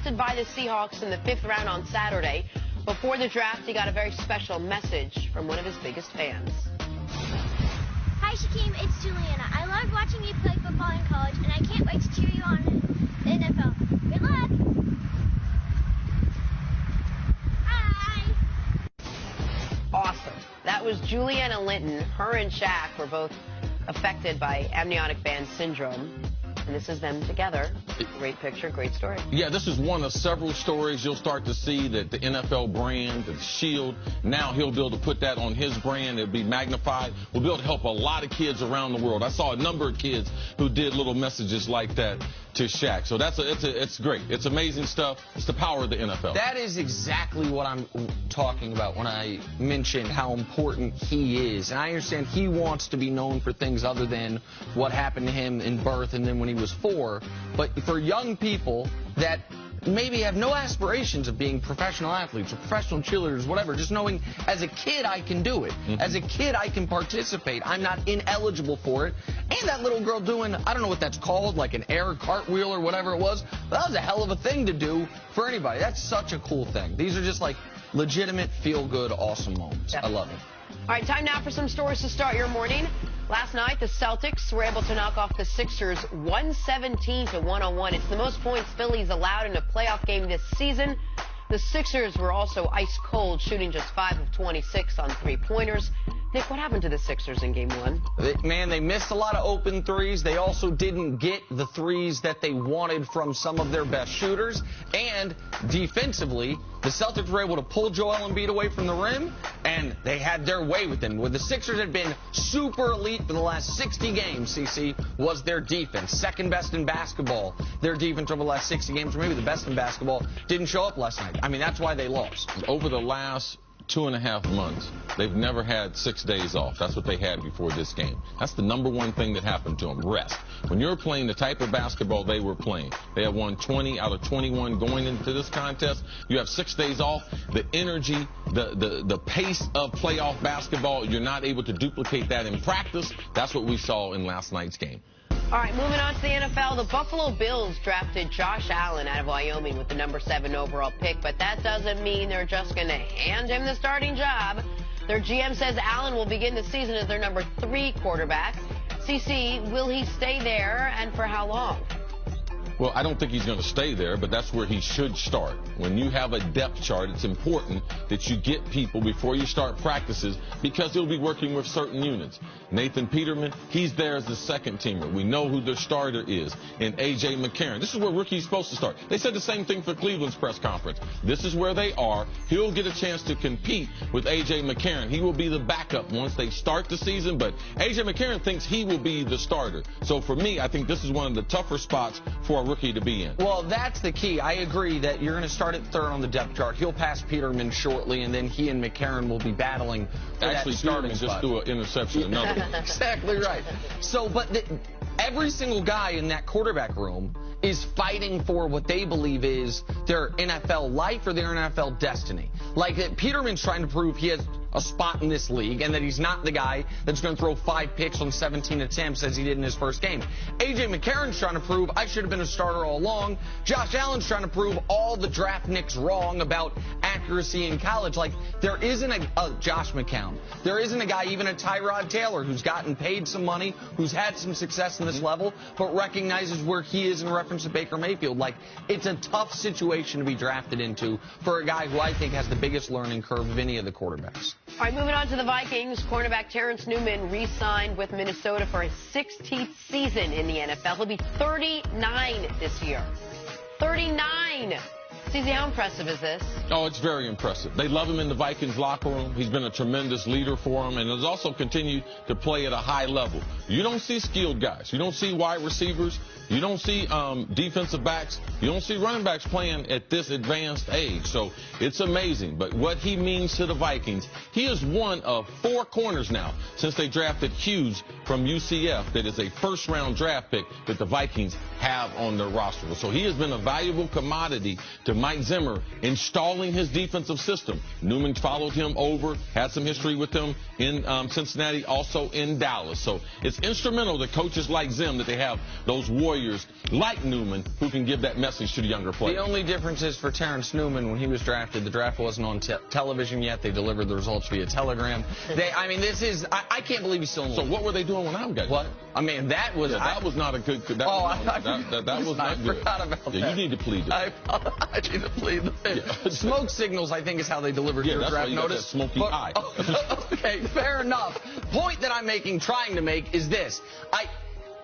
drafted by the Seahawks in the 5th round on Saturday. Before the draft, he got a very special message from one of his biggest fans. Hi, Shaquem. It's Juliana. I loved watching you play football in college, and I can't wait to cheer you on in the NFL. Good luck. Bye. Awesome. That was Juliana Linton. Her and Shaq were both affected by amniotic band syndrome. And this is them together. Great picture, great story. Yeah, this is one of several stories. You'll start to see that the NFL brand, the shield, now he'll be able to put that on his brand. It'll be magnified. We'll be able to help a lot of kids around the world. I saw a number of kids who did little messages like that to Shaq. So it's great. It's amazing stuff. It's the power of the NFL. That is exactly what I'm talking about when I mentioned how important he is. And I understand he wants to be known for things other than what happened to him in birth and then when he was 4. But for young people that maybe have no aspirations of being professional athletes or professional cheerleaders, whatever, just knowing as a kid I can do it. As a kid I can participate. I'm not ineligible for it. And that little girl doing, I don't know what that's called, like an air cartwheel or whatever it was, that was a hell of a thing to do for anybody. That's such a cool thing. These are just like legitimate, feel-good, awesome moments. Yep. I love it. All right, time now for some stories to start your morning. Last night, the Celtics were able to knock off the Sixers 117-101. It's the most points Philly's allowed in a playoff game this season. The Sixers were also ice cold, shooting just 5 of 26 on three-pointers. Nick, what happened to the Sixers in Game 1? Man, they missed a lot of open threes. They also didn't get the threes that they wanted from some of their best shooters. And defensively, the Celtics were able to pull Joel Embiid away from the rim, and they had their way with him. Where the Sixers had been super elite for the last 60 games, CC, was their defense. Second best in basketball. Their defense over the last 60 games, or maybe the best in basketball, didn't show up last night. I mean, that's why they lost. Over the last 2.5 months, they've never had 6 days off. That's what they had before this game. That's the #1 thing that happened to them, rest. When you're playing the type of basketball they were playing, they have won 20 out of 21 going into this contest. You have 6 days off. The energy, the pace of playoff basketball, you're not able to duplicate that in practice. That's what we saw in last night's game. All right, moving on to the NFL. The Buffalo Bills drafted Josh Allen out of Wyoming with the #7 overall pick, but that doesn't mean they're just going to hand him the starting job. Their GM says Allen will begin the season as their #3 quarterback. CC, will he stay there, and for how long? Well, I don't think he's going to stay there, but that's where he should start. When you have a depth chart, it's important that you get people before you start practices because he'll be working with certain units. Nathan Peterman, he's there as the second teamer. We know who their starter is in A.J. McCarron. This is where rookie's supposed to start. They said the same thing for Cleveland's press conference. This is where they are. He'll get a chance to compete with A.J. McCarron. He will be the backup once they start the season, but A.J. McCarron thinks he will be the starter. So for me, I think this is one of the tougher spots for a rookie to be in. Well, that's the key. I agree that you're going to start at third on the depth chart. He'll pass Peterman shortly, and then he and McCarron will be battling for Actually, that starting Peterman spot. just threw an interception, another one. Exactly right. So, but every single guy in that quarterback room is fighting for what they believe is their NFL life or their NFL destiny. Like, Peterman's trying to prove he has a spot in this league and that he's not the guy that's going to throw 5 picks on 17 attempts as he did in his first game. A.J. McCarron's trying to prove I should have been a starter all along. Josh Allen's trying to prove all the draft nicks wrong about accuracy in college. Like, there isn't a Josh McCown. There isn't a guy, even a Tyrod Taylor, who's gotten paid some money, who's had some success in this level, but recognizes where he is in reference to Baker Mayfield. Like, it's a tough situation to be drafted into for a guy who I think has the biggest learning curve of any of the quarterbacks. All right, moving on to the Vikings. Cornerback Terrence Newman re-signed with Minnesota for his 16th season in the NFL. He'll be 39 this year. 39! CZ, how impressive is this? Oh, it's very impressive. They love him in the Vikings locker room. He's been a tremendous leader for them and has also continued to play at a high level. You don't see skilled guys. You don't see wide receivers. You don't see defensive backs. You don't see running backs playing at this advanced age. So it's amazing. But what he means to the Vikings, he is one of 4 corners now since they drafted Hughes from UCF that is a first-round draft pick that the Vikings have on their roster. So he has been a valuable commodity to Mike Zimmer installing his defensive system. Newman followed him over, had some history with him in Cincinnati, also in Dallas. So it's instrumental that coaches like Zim, that they have those warriors like Newman who can give that message to the younger players. The only difference is for Terrence Newman, when he was drafted, the draft wasn't on television yet. They delivered the results via telegram. I can't believe he's still in the league. So what were they doing when I got What? I mean, that was... Yeah, that was not a good... That was not good. I forgot about that. You need to plead the fifth. I need to plead the fifth. Yeah. Smoke signals, I think, is how they delivered your draft notice. Smoky eye. Okay, fair enough. Point that I'm trying to make is this.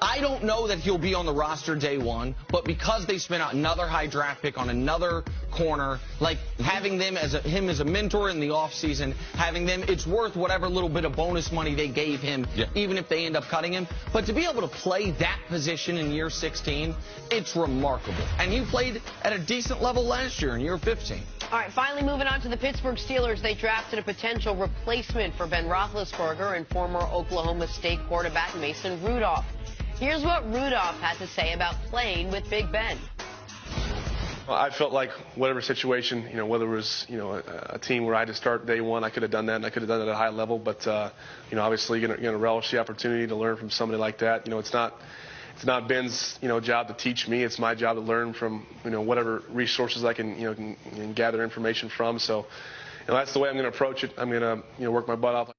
I don't know that he'll be on the roster day one, but because they spent out another high draft pick on another corner, like having him as a mentor in the offseason, having them, it's worth whatever little bit of bonus money they gave him, even if they end up cutting him. But to be able to play that position in year 16, it's remarkable. And he played at a decent level last year in year 15. All right, finally moving on to the Pittsburgh Steelers. They drafted a potential replacement for Ben Roethlisberger and former Oklahoma State quarterback Mason Rudolph. Here's what Rudolph had to say about playing with Big Ben. Well, I felt like whatever situation, whether it was, a team where I had to start day one, I could have done that, and I could have done it at a high level. But, obviously you're going to relish the opportunity to learn from somebody like that. It's not Ben's, job to teach me. It's my job to learn from, whatever resources I can, can gather information from. So, that's the way I'm going to approach it. I'm going to, work my butt off.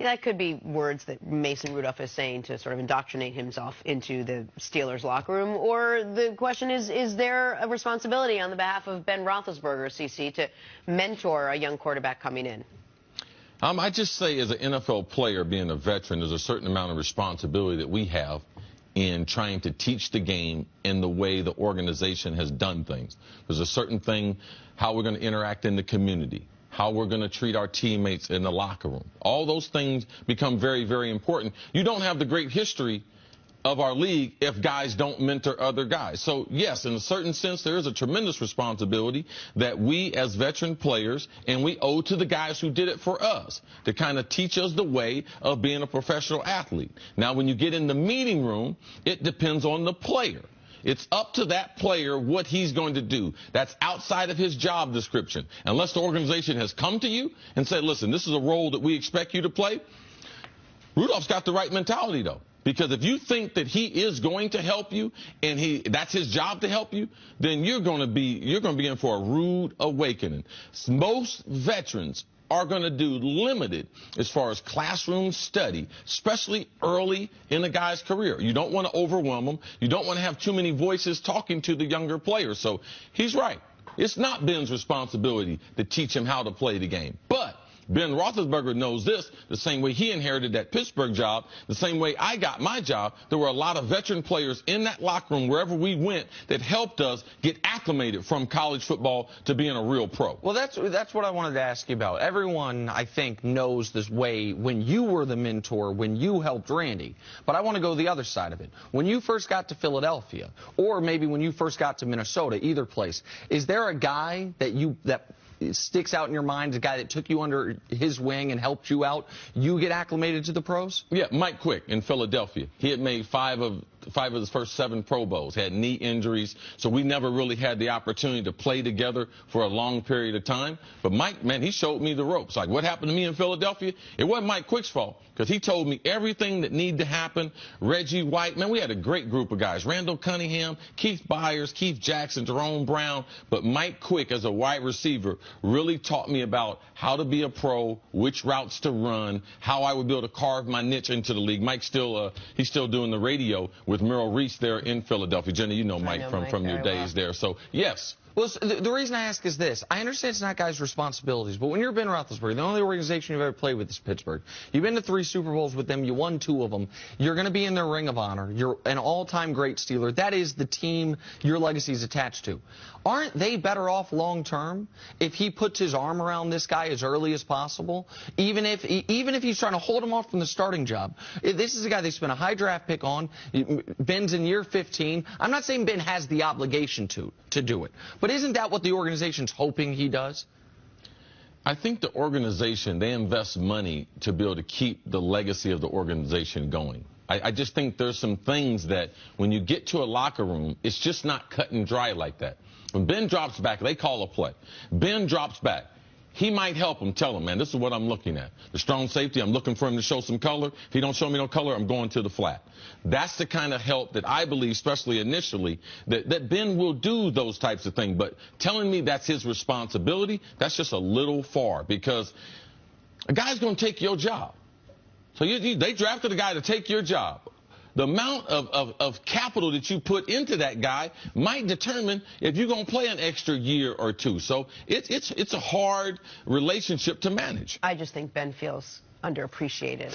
That could be words that Mason Rudolph is saying to sort of indoctrinate himself into the Steelers locker room. Or the question is there a responsibility on the behalf of Ben Roethlisberger, CC, to mentor a young quarterback coming in? I just say as an NFL player, being a veteran, there's a certain amount of responsibility that we have in trying to teach the game in the way the organization has done things. There's a certain thing, how we're going to interact in the community, how we're going to treat our teammates in the locker room. All those things become very, very important. You don't have the great history of our league if guys don't mentor other guys. So, yes, in a certain sense, there is a tremendous responsibility that we as veteran players, and we owe to the guys who did it for us, to kind of teach us the way of being a professional athlete. Now, when you get in the meeting room, it depends on the player. It's up to that player what he's going to do. That's outside of his job description. Unless the organization has come to you and said, listen, this is a role that we expect you to play. Rudolph's got the right mentality, though. Because if you think that he is going to help you and that's his job to help you, then you're going to be in for a rude awakening. Most veterans are going to do limited as far as classroom study, especially early in a guy's career. You don't want to overwhelm them. You don't want to have too many voices talking to the younger players. So he's right. It's not Ben's responsibility to teach him how to play the game. But Ben Roethlisberger knows this the same way he inherited that Pittsburgh job, the same way I got my job. There were a lot of veteran players in that locker room wherever we went that helped us get acclimated from college football to being a real pro. Well, that's what I wanted to ask you about. Everyone, I think, knows this way when you were the mentor, when you helped Randy. But I want to go the other side of it. When you first got to Philadelphia, or maybe when you first got to Minnesota, either place, is there a guy that sticks out in your mind, the guy that took you under his wing and helped you out, you get acclimated to the pros? Yeah, Mike Quick in Philadelphia. He had made five of his first 7 Pro Bowls, had knee injuries, so we never really had the opportunity to play together for a long period of time. But Mike, man, he showed me the ropes. Like what happened to me in Philadelphia, it wasn't Mike Quick's fault because he told me everything that needed to happen. Reggie White, man, we had a great group of guys. Randall Cunningham, Keith Byers, Keith Jackson, Jerome Brown. But Mike Quick, as a wide receiver, really taught me about how to be a pro, which routes to run, how I would be able to carve my niche into the league. Mike's he's still doing the radio with Merrill Reese there in Philadelphia. Jenny, you know Mike from your days there. So, yes. Well, the reason I ask is this. I understand it's not guys' responsibilities, but when you're Ben Roethlisberger, the only organization you've ever played with is Pittsburgh. You've been to 3 Super Bowls with them. You won 2 of them. You're going to be in their Ring of Honor. You're an all-time great Steeler. That is the team your legacy is attached to. Aren't they better off long-term if he puts his arm around this guy as early as possible, even if he's trying to hold him off from the starting job? This is a guy they spent a high draft pick on. Ben's in year 15. I'm not saying Ben has the obligation to do it, but isn't that what the organization's hoping he does? I think the organization, they invest money to be able to keep the legacy of the organization going. I just think there's some things that when you get to a locker room, it's just not cut and dry like that. When Ben drops back, they call a play. Ben drops back. He might help him, tell him, man, this is what I'm looking at. The strong safety, I'm looking for him to show some color. If he don't show me no color, I'm going to the flat. That's the kind of help that I believe, especially initially, that Ben will do those types of things. But telling me that's his responsibility, that's just a little far, because a guy's going to take your job. So they drafted a guy to take your job. The amount of capital that you put into that guy might determine if you're going to play an extra year or two. So it's a hard relationship to manage. I just think Ben feels underappreciated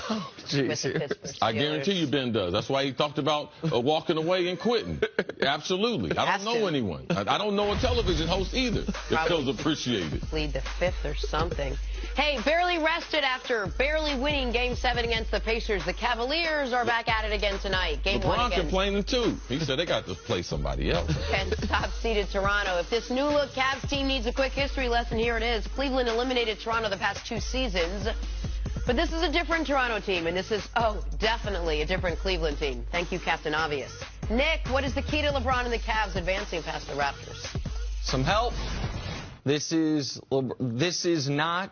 with the Pittsburgh Steelers. I guarantee you Ben does. That's why he talked about walking away and quitting. Absolutely. I don't know anyone. I don't know a television host either that feels appreciated. Plead the fifth or something. Hey, barely rested after barely winning Game 7 against the Pacers. The Cavaliers are back at it again tonight. Game 1 LeBron against... complaining too. He said they got to play somebody else. And top-seeded Toronto. If this new-look Cavs team needs a quick history lesson, here it is. Cleveland eliminated Toronto the past 2 seasons. But this is a different Toronto team, and this is, definitely a different Cleveland team. Thank you, Captain Obvious. Nick, what is the key to LeBron and the Cavs advancing past the Raptors? Some help. This is not